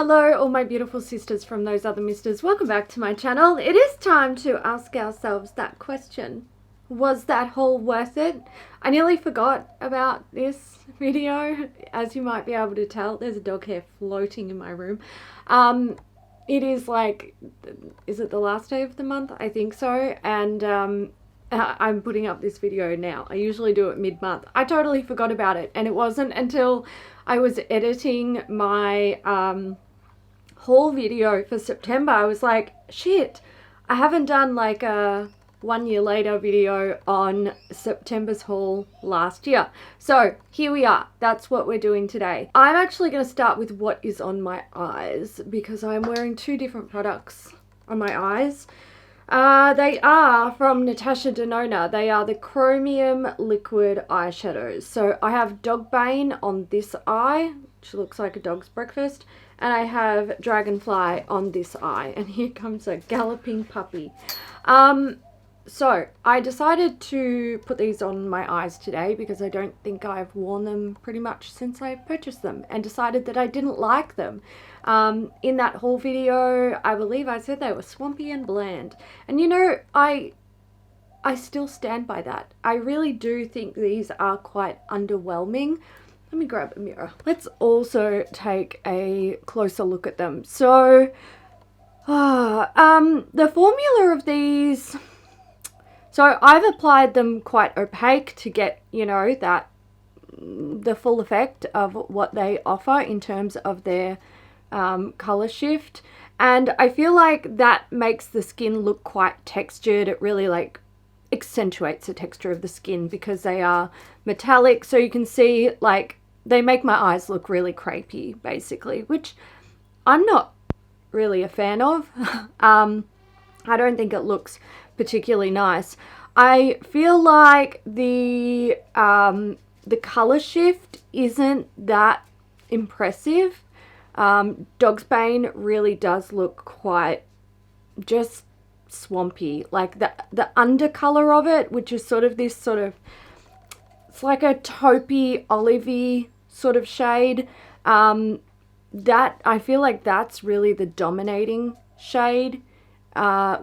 Hello all my beautiful sisters from those other misters, welcome back to my channel. It is time to ask ourselves that question. Was that haul worth it? I nearly forgot about this video. As you might be able to tell, there's a dog hair floating in my room. It is like, is it the last day of the month? I think so. And I'm putting up this video now. I usually do it mid-month. I totally forgot about it, and it wasn't until I was editing my haul video for September. I was like, shit, I haven't done like a 1 year later video on September's haul last year. So here we are. That's what we're doing today. I'm actually going to start with what is on my eyes because I'm wearing two different products on my eyes. They are from Natasha Denona. They are the Chromium liquid eyeshadows. So I have Dogbane on this eye, which looks like a dog's breakfast, and I have Dragonfly on this eye. And here comes a galloping puppy. So I decided to put these on my eyes today because I don't think I've worn them pretty much since I purchased them, and decided that I didn't like them. In that haul video, I believe I said they were swampy and bland. And you know, I still stand by that. I really do think these are quite underwhelming. Let me grab a mirror. Let's also take a closer look at them. So, the formula of these... So I've applied them quite opaque to get, you know, the full effect of what they offer in terms of their color shift. And I feel like that makes the skin look quite textured. It really like accentuates the texture of the skin because they are metallic. So you can see like they make my eyes look really crepey basically, which I'm not really a fan of. I don't think it looks particularly nice. I feel like the color shift isn't that impressive. Dogbane really does look quite just swampy. Like the undercolor of it, which is sort of this sort of, it's like a taupey olivey sort of shade. That I feel like that's really the dominating shade.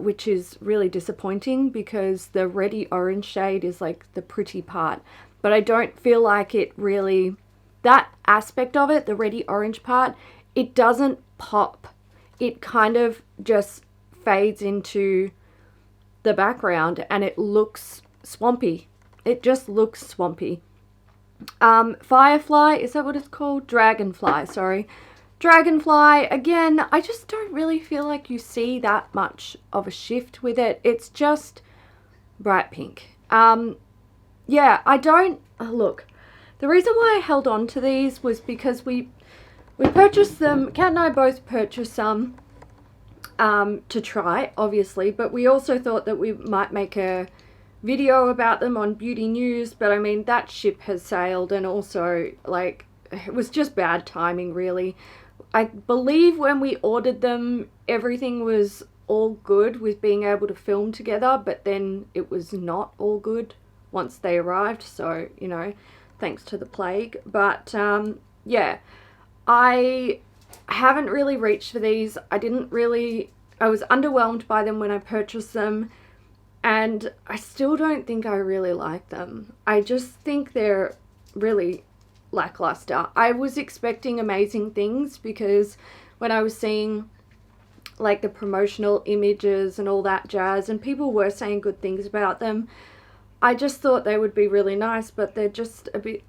Which is really disappointing because the reddy orange shade is like the pretty part, but I don't feel like it really, that aspect of it, the reddy orange part, it doesn't pop. It kind of just fades into the background and it looks swampy. It just looks swampy. Firefly, is that what it's called? Dragonfly, sorry. Dragonfly, again, I just don't really feel like you see that much of a shift with it. It's just bright pink. Yeah, I don't, look, the reason why I held on to these was because we purchased them, Kat and I both purchased some to try, obviously, but we also thought that we might make a video about them on Beauty News, but I mean, that ship has sailed, and also, like, it was just bad timing, really. I believe when we ordered them, everything was all good with being able to film together, but then it was not all good once they arrived. So, you know, thanks to the plague. But, yeah, I haven't really reached for these. I was underwhelmed by them when I purchased them, and I still don't think I really like them. I just think they're really lackluster. I was expecting amazing things because when I was seeing like the promotional images and all that jazz, and people were saying good things about them, I just thought they would be really nice, but they're just a bit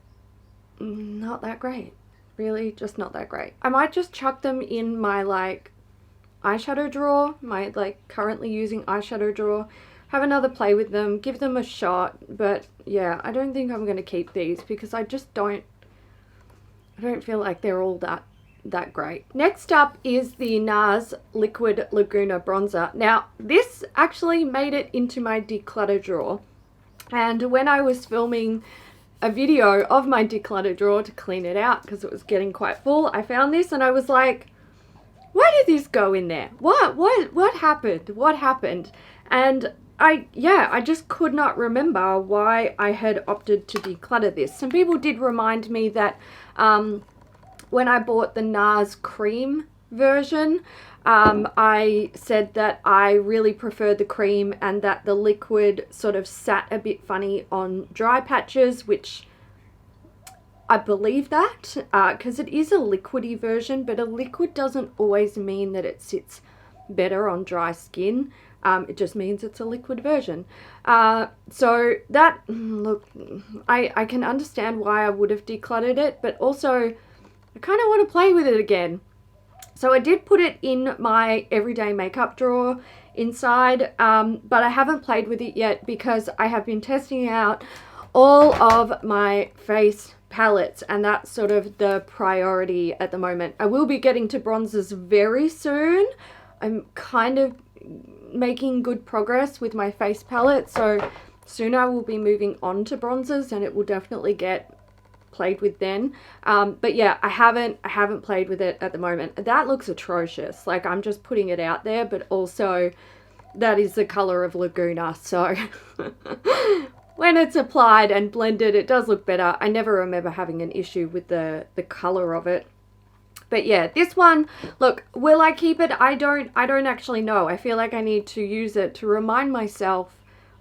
not that great. Really, just not that great. I might just chuck them in my like eyeshadow drawer, my like currently using eyeshadow drawer, have another play with them, give them a shot. But yeah, I don't think I'm going to keep these because I just don't feel like they're all that great. Next up is the Nars Liquid Laguna Bronzer. Now, this actually made it into my declutter drawer. And when I was filming a video of my declutter drawer to clean it out because it was getting quite full, I found this and I was like, why did this go in there? What happened? What happened? And I just could not remember why I had opted to declutter this. Some people did remind me that when I bought the Nars cream version. I said that I really preferred the cream and that the liquid sort of sat a bit funny on dry patches, which I believe that because it is a liquidy version, but a liquid doesn't always mean that it sits better on dry skin. It just means it's a liquid version. So that, look, I can understand why I would have decluttered it, but also I kind of want to play with it again. So I did put it in my everyday makeup drawer inside, but I haven't played with it yet because I have been testing out all of my face palettes, and that's sort of the priority at the moment. I will be getting to bronzers very soon. I'm kind of making good progress with my face palette, so soon I will be moving on to bronzers and it will definitely get played with then. But yeah, I haven't played with it at the moment. That looks atrocious. Like, I'm just putting it out there, but also that is the color of Laguna, so when it's applied and blended, it does look better. I never remember having an issue with the color of it. But yeah, this one, look, will I keep it? I don't actually know. I feel like I need to use it to remind myself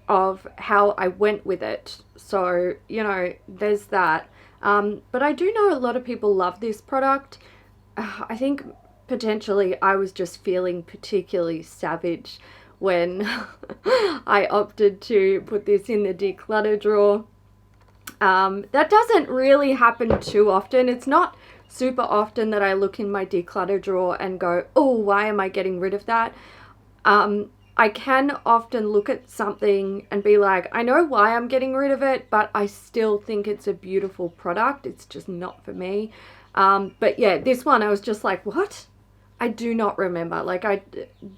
of how I went with it. So, you know, there's that. But I do know a lot of people love this product. I think potentially I was just feeling particularly savage when I opted to put this in the declutter drawer. That doesn't really happen too often. It's not super often that I look in my declutter drawer and go, oh, why am I getting rid of that? I can often look at something and be like, I know why I'm getting rid of it, but I still think it's a beautiful product. It's just not for me. But yeah, this one I was just like, what? I do not remember. Like, I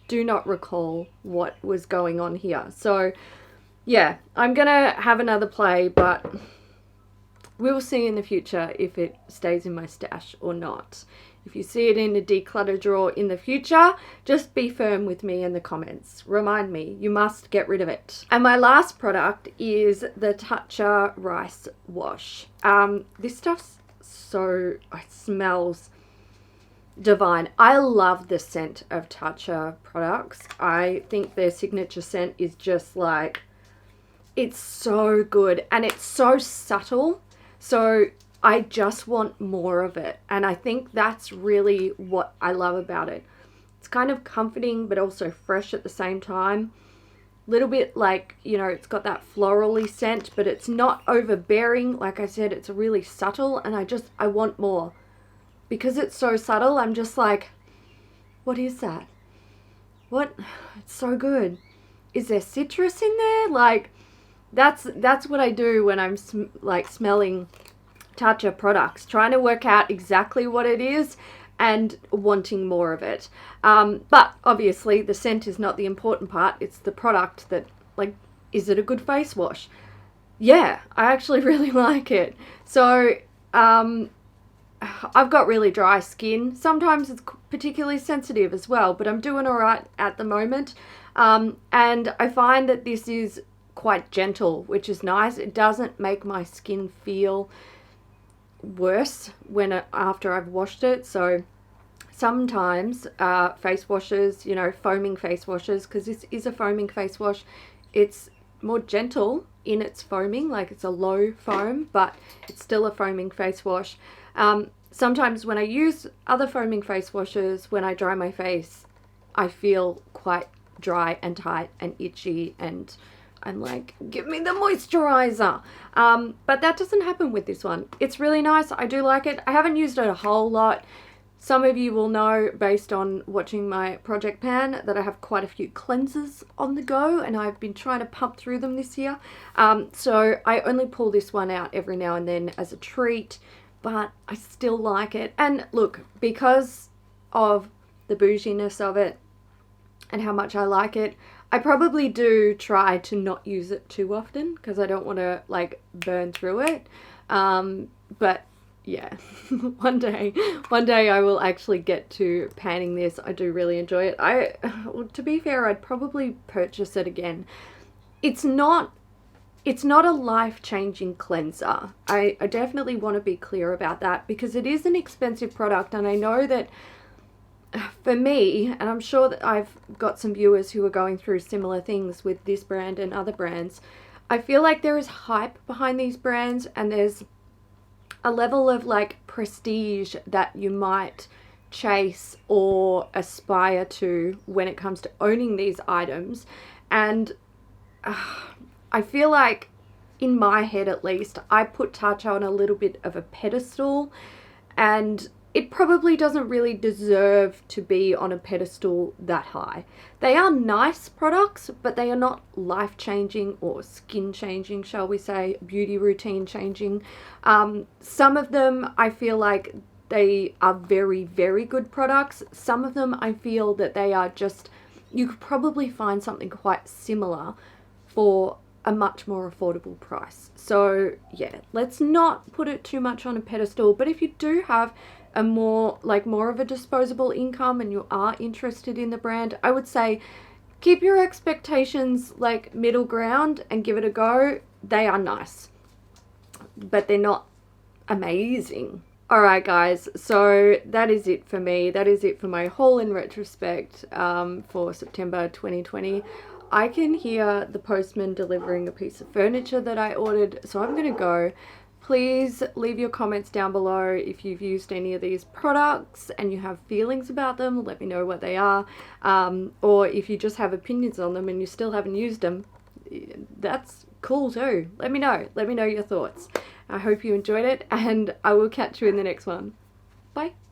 do not recall what was going on here. So yeah, I'm gonna have another play, but we'll see in the future if it stays in my stash or not. If you see it in a declutter drawer in the future, just be firm with me in the comments. Remind me, you must get rid of it. And my last product is the Tatcha Rice Wash. This stuff's it smells divine. I love the scent of Tatcha products. I think their signature scent is just like, it's so good and it's so subtle. So I just want more of it. And I think that's really what I love about it. It's kind of comforting, but also fresh at the same time. Little bit like, you know, it's got that florally scent, but it's not overbearing. Like I said, it's really subtle, and I want more. Because it's so subtle, I'm just like, what is that? What? It's so good. Is there citrus in there? Like, that's what I do when I'm smelling Tatcha products, trying to work out exactly what it is and wanting more of it. But obviously the scent is not the important part. It's the product that, like, is it a good face wash? Yeah, I actually really like it. So I've got really dry skin. Sometimes it's particularly sensitive as well, but I'm doing all right at the moment. And I find that this is quite gentle, which is nice. It doesn't make my skin feel worse after I've washed it. So sometimes face washes, you know, foaming face washes, because this is a foaming face wash, it's more gentle in its foaming, like it's a low foam, but it's still a foaming face wash. Sometimes when I use other foaming face washes, when I dry my face, I feel quite dry and tight and itchy, and I'm like, give me the moisturizer. But that doesn't happen with this one. It's really nice. I do like it. I haven't used it a whole lot. Some of you will know, based on watching my project pan, that I have quite a few cleansers on the go, and I've been trying to pump through them this year. So I only pull this one out every now and then as a treat, but I still like it. And look, because of the bouginess of it and how much I like it, I probably do try to not use it too often because I don't want to, like, burn through it. But yeah, one day I will actually get to panning this. I do really enjoy it. To be fair, I'd probably purchase it again. It's not a life-changing cleanser. I definitely want to be clear about that, because it is an expensive product, and I know that for me, and I'm sure that I've got some viewers who are going through similar things with this brand and other brands, I feel like there is hype behind these brands, and there's a level of like prestige that you might chase or aspire to when it comes to owning these items. And I feel like, in my head at least, I put Tatcha on a little bit of a pedestal, and it probably doesn't really deserve to be on a pedestal that high. They are nice products, but they are not life-changing or skin-changing, shall we say, beauty routine changing. Some of them I feel like they are very, very good products. Some of them I feel that they are just, you could probably find something quite similar for a much more affordable price. So yeah, let's not put it too much on a pedestal. But if you do have a more of a disposable income and you are interested in the brand, I would say keep your expectations like middle ground and give it a go. They are nice, but they're not amazing. Alright guys, so that is it for me. That is it for my haul in retrospect for September 2020. I can hear the postman delivering a piece of furniture that I ordered, so I'm going to go. Please leave your comments down below if you've used any of these products and you have feelings about them. Let me know what they are. Or if you just have opinions on them and you still haven't used them, that's cool too. Let me know. Let me know your thoughts. I hope you enjoyed it, and I will catch you in the next one. Bye.